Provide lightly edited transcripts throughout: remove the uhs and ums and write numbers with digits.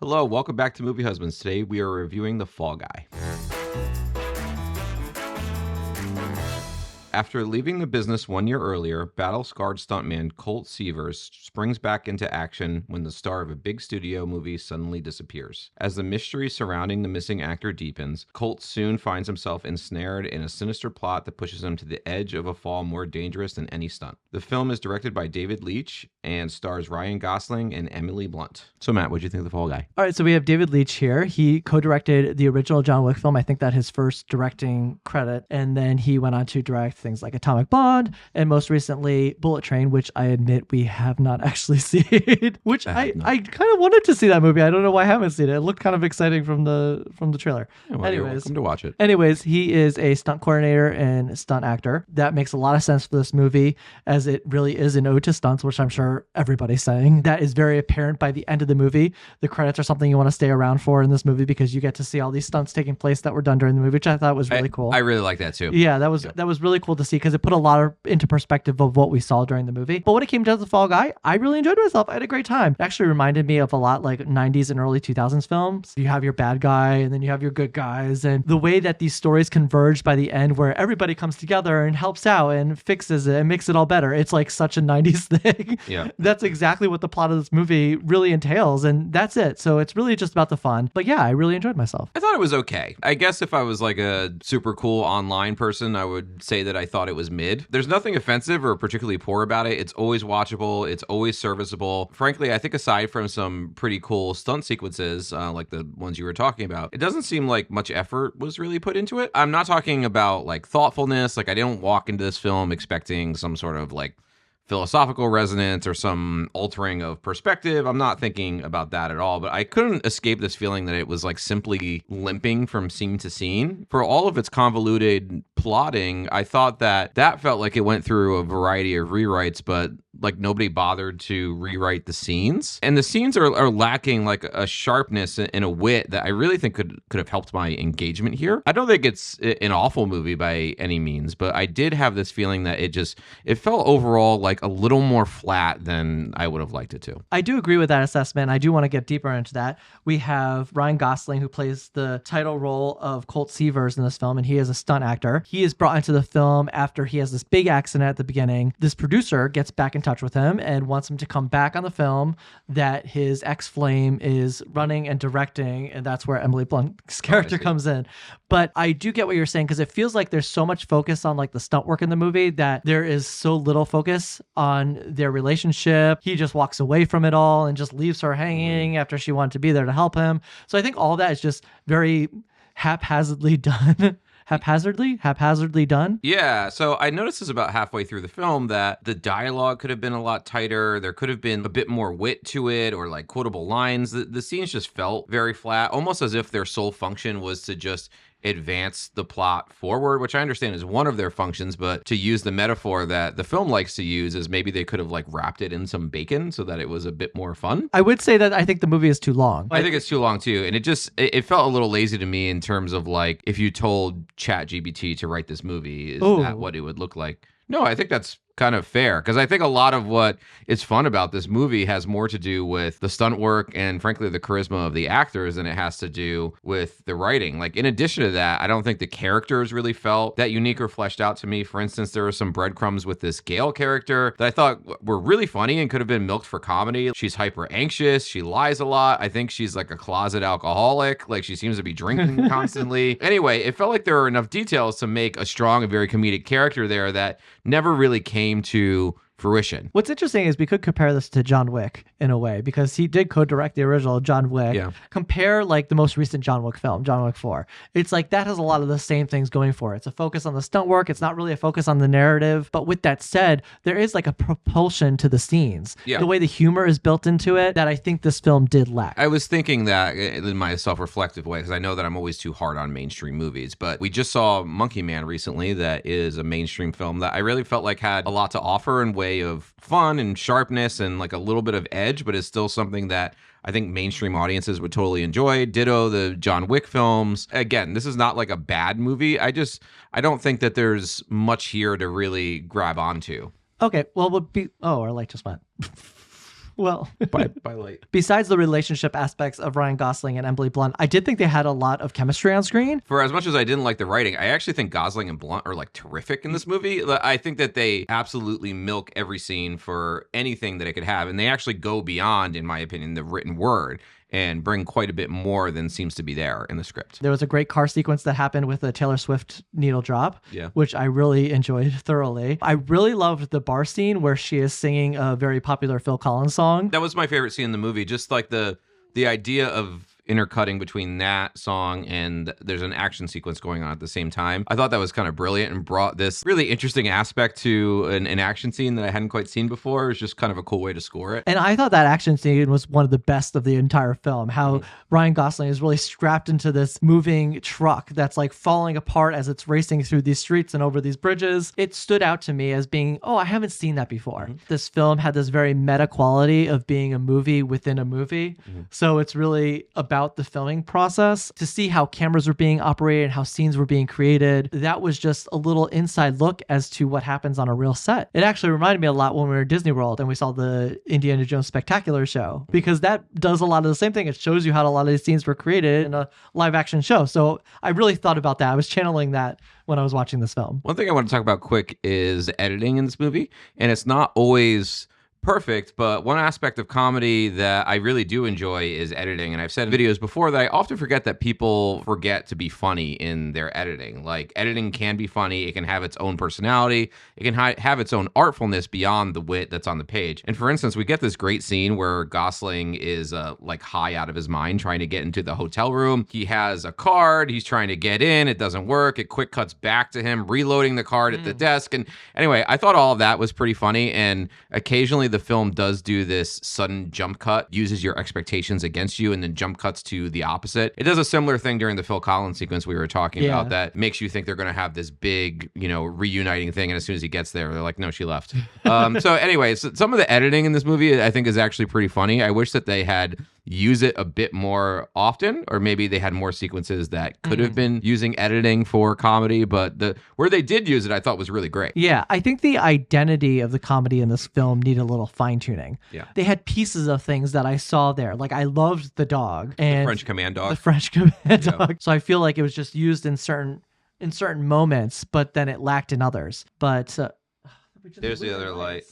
Hello, welcome back to Movie Husbands. Today we are reviewing The Fall Guy. After leaving the business 1 year earlier, battle-scarred stuntman Colt Seavers springs back into action when the star of a big studio movie suddenly disappears. As the mystery surrounding the missing actor deepens, Colt soon finds himself ensnared in a sinister plot that pushes him to the edge of a fall more dangerous than any stunt. The film is directed by David Leitch and stars Ryan Gosling and Emily Blunt. So Matt, what do you think of The Fall Guy? All right, so we have David Leitch here. He co-directed the original John Wick film. I think that his first directing credit. And then he went on to direct things like Atomic Blonde and most recently Bullet Train, which I admit we have not actually seen, which I kind of wanted to see that movie. I don't know why I haven't seen it. It looked kind of exciting from the trailer. Yeah, well, you're welcome to watch it. Anyways, he is a stunt coordinator and stunt actor. That makes a lot of sense for this movie as it really is an ode to stunts, which I'm sure everybody's saying. That is very apparent by the end of the movie. The credits are something you want to stay around for in this movie because you get to see all these stunts taking place that were done during the movie, which I thought was really cool. I really like that too. Yeah, that was really cool to see because it put a lot into perspective of what we saw during the movie. But when it came to The Fall Guy, I really enjoyed myself. I had a great time. It actually reminded me of a lot like 90s and early 2000s films. You have your bad guy and then you have your good guys, and the way that these stories converge by the end where everybody comes together and helps out and fixes it and makes it all better. It's like such a 90s thing. Yeah. That's exactly what the plot of this movie really entails, and that's it. So it's really just about the fun. But yeah, I really enjoyed myself. I thought it was okay. I guess if I was like a super cool online person, I would say that I thought it was mid. There's nothing offensive or particularly poor about it. It's always watchable. It's always serviceable. Frankly, I think aside from some pretty cool stunt sequences, like the ones you were talking about, it doesn't seem like much effort was really put into it. I'm not talking about like thoughtfulness. Like I didn't walk into this film expecting some sort of like philosophical resonance or some altering of perspective. I'm not thinking about that at all, but I couldn't escape this feeling that it was like simply limping from scene to scene. For all of its convoluted plotting, I thought that felt like it went through a variety of rewrites, but like nobody bothered to rewrite the scenes. And the scenes are lacking like a sharpness and a wit that I really think could have helped my engagement here. I don't think it's an awful movie by any means, but I did have this feeling that it felt overall like a little more flat than I would have liked it to. I do agree with that assessment. I do want to get deeper into that. We have Ryan Gosling, who plays the title role of Colt Seavers in this film, and he is a stunt actor. He is brought into the film after he has this big accident at the beginning. This producer gets back in touch with him and wants him to come back on the film that his ex-flame is running and directing, and that's where Emily Blunt's character comes in. But I do get what you're saying because it feels like there's so much focus on like the stunt work in the movie that there is so little focus on their relationship. He just walks away from it all and just leaves her hanging after she wanted to be there to help him. So I think all that is just very haphazardly done. haphazardly done. Yeah, so I noticed this about halfway through the film that the dialogue could have been a lot tighter. There could have been a bit more wit to it or like quotable lines. The scenes just felt very flat, almost as if their sole function was to just advance the plot forward, which I understand is one of their functions, but to use the metaphor that the film likes to use is maybe they could have like wrapped it in some bacon so that it was a bit more fun. I would say that I think the movie is too long. I think it's too long too. And it felt a little lazy to me in terms of like, if you told ChatGPT to write this movie, is that what it would look like? No, I think that's kind of fair because I think a lot of what is fun about this movie has more to do with the stunt work and frankly the charisma of the actors than it has to do with the writing. Like in addition to that, I don't think the characters really felt that unique or fleshed out to me. For instance, there were some breadcrumbs with this Gail character that I thought were really funny and could have been milked for comedy. She's hyper anxious. She lies a lot. I think she's like a closet alcoholic. Like she seems to be drinking constantly. Anyway, it felt like there were enough details to make a strong and very comedic character there that never really came to fruition. What's interesting is we could compare this to John Wick in a way because he did co-direct the original John Wick. Yeah. Compare like the most recent John Wick film, John Wick 4. It's like that has a lot of the same things going for it. It's a focus on the stunt work. It's not really a focus on the narrative. But with that said, there is like a propulsion to the scenes. Yeah. The way the humor is built into it that I think this film did lack. I was thinking that in my self-reflective way because I know that I'm always too hard on mainstream movies, but we just saw Monkey Man recently that is a mainstream film that I really felt like had a lot to offer in way of fun and sharpness and like a little bit of edge, but it's still something that I think mainstream audiences would totally enjoy. Ditto the John Wick films. Again, this is not like a bad movie. I don't think that there's much here to really grab onto. Okay, well, our light just went. Well, by light. besides the relationship aspects of Ryan Gosling and Emily Blunt, I did think they had a lot of chemistry on screen. For as much as I didn't like the writing, I actually think Gosling and Blunt are like terrific in this movie. I think that they absolutely milk every scene for anything that it could have, and they actually go beyond, in my opinion, the written word and bring quite a bit more than seems to be there in the script. There was a great car sequence that happened with a Taylor Swift needle drop, Yeah. which I really enjoyed thoroughly. I really loved the bar scene where she is singing a very popular Phil Collins song. That was my favorite scene in the movie. Just like the idea of intercutting between that song and there's an action sequence going on at the same time. I thought that was kind of brilliant and brought this really interesting aspect to an action scene that I hadn't quite seen before. It was just kind of a cool way to score it. And I thought that action scene was one of the best of the entire film. How Ryan Gosling is really strapped into this moving truck that's like falling apart as it's racing through these streets and over these bridges. It stood out to me as being, I haven't seen that before. This film had this very meta quality of being a movie within a movie. So it's really about the filming process to see how cameras were being operated and how scenes were being created. That was just a little inside look as to what happens on a real set. It actually reminded me a lot when we were at Disney World and we saw the Indiana Jones Spectacular show, because that does a lot of the same thing. It shows you how a lot of these scenes were created in a live action show. So I really thought about that. I was channeling that when I was watching this film. One thing I want to talk about quick is editing in this movie, and it's not always perfect, but one aspect of comedy that I really do enjoy is editing. And I've said in videos before that I often forget that people forget to be funny in their editing. Like, editing can be funny. It can have its own personality. It can have its own artfulness beyond the wit that's on the page. And for instance, we get this great scene where Gosling is like high out of his mind trying to get into the hotel room. He has a card. He's trying to get in. It doesn't work. It quick cuts back to him reloading the card at the desk. And anyway, I thought all of that was pretty funny. And occasionally the film does do this sudden jump cut, uses your expectations against you, and then jump cuts to the opposite. It does a similar thing during the Phil Collins sequence we were talking about that makes you think they're going to have this big, reuniting thing. And as soon as he gets there, they're like, no, she left. So anyway, some of the editing in this movie I think is actually pretty funny. I wish that they had use it a bit more often, or maybe they had more sequences that could have been using editing for comedy, but where they did use it, I thought was really great. Yeah, I think the identity of the comedy in this film needed a little fine-tuning. Yeah. They had pieces of things that I saw there. Like, I loved the dog. And the French command dog. The French command dog. So I feel like it was just used in certain moments, but then it lacked in others. But there's the other light.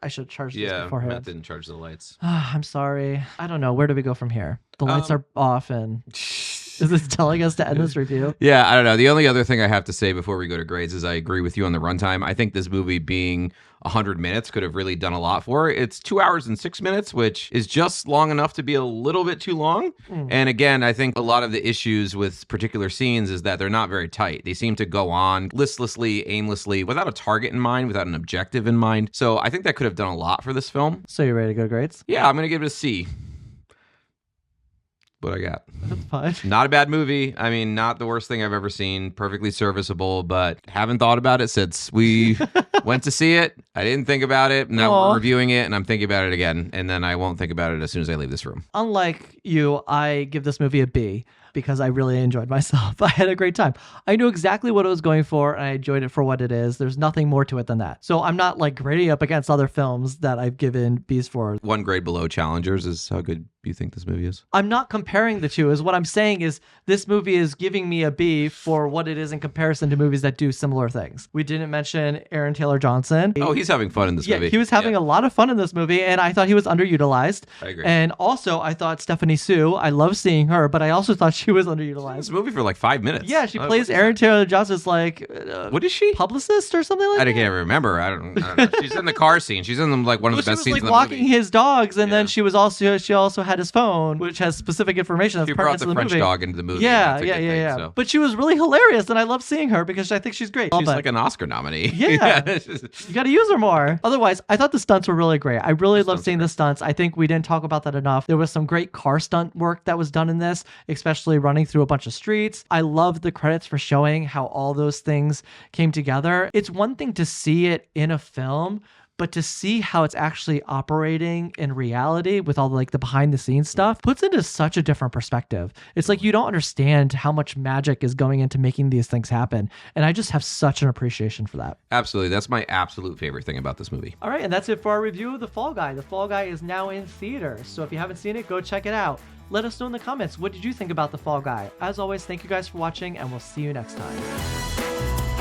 I should charge this beforehand. Matt didn't charge the lights. I'm sorry. I don't know. Where do we go from here? The lights are off, and is this telling us to end this review? Yeah, I don't know. The only other thing I have to say before we go to grades is I agree with you on the runtime. I think this movie being 100 minutes could have really done a lot for it. It's 2 hours and 6 minutes, which is just long enough to be a little bit too long. And again, I think a lot of the issues with particular scenes is that they're not very tight. They seem to go on listlessly, aimlessly, without a target in mind, without an objective in mind. So I think that could have done a lot for this film. So you ready to go to grades? Yeah, I'm going to give it a C. What I got. That's fine. Not a bad movie. I mean, not the worst thing I've ever seen. Perfectly serviceable, but haven't thought about it since we went to see it. I didn't think about it. Now we're reviewing it, and I'm thinking about it again. And then I won't think about it as soon as I leave this room. Unlike you, I give this movie a B because I really enjoyed myself. I had a great time. I knew exactly what it was going for, and I enjoyed it for what it is. There's nothing more to it than that. So I'm not like grading up against other films that I've given Bs for. One grade below Challengers is how good you think this movie is? I'm not comparing the two. Is what I'm saying is this movie is giving me a B for what it is in comparison to movies that do similar things. We didn't mention Aaron Taylor Johnson. Oh, he's having fun in this movie. Yeah, he was having a lot of fun in this movie, and I thought he was underutilized. I agree. And also, I thought Stephanie Sue, I love seeing her, but I also thought she was underutilized. This movie for like 5 minutes. Yeah, she plays Aaron Taylor Johnson's like what is she? Publicist or something like that? I can't remember. I don't know. She's in the car scene. She's in like one of the best scenes in the movie. She was like walking his dogs, and then she also had his phone, which has specific information that's she pertinent brought to the French movie. dog into the movie. Yeah. So. But she was really hilarious, and I love seeing her because I think she's great. She's like an Oscar nominee. Yeah. You got to use her more. Otherwise, I thought the stunts were really great. I really loved seeing the stunts. I think we didn't talk about that enough. There was some great car stunt work that was done in this, especially running through a bunch of streets. I love the credits for showing how all those things came together. It's one thing to see it in a film, but to see how it's actually operating in reality with all like the behind the scenes stuff puts it into such a different perspective. It's like you don't understand how much magic is going into making these things happen. And I just have such an appreciation for that. Absolutely. That's my absolute favorite thing about this movie. All right, and that's it for our review of The Fall Guy. The Fall Guy is now in theaters, so if you haven't seen it, go check it out. Let us know in the comments, what did you think about The Fall Guy? As always, thank you guys for watching, and we'll see you next time.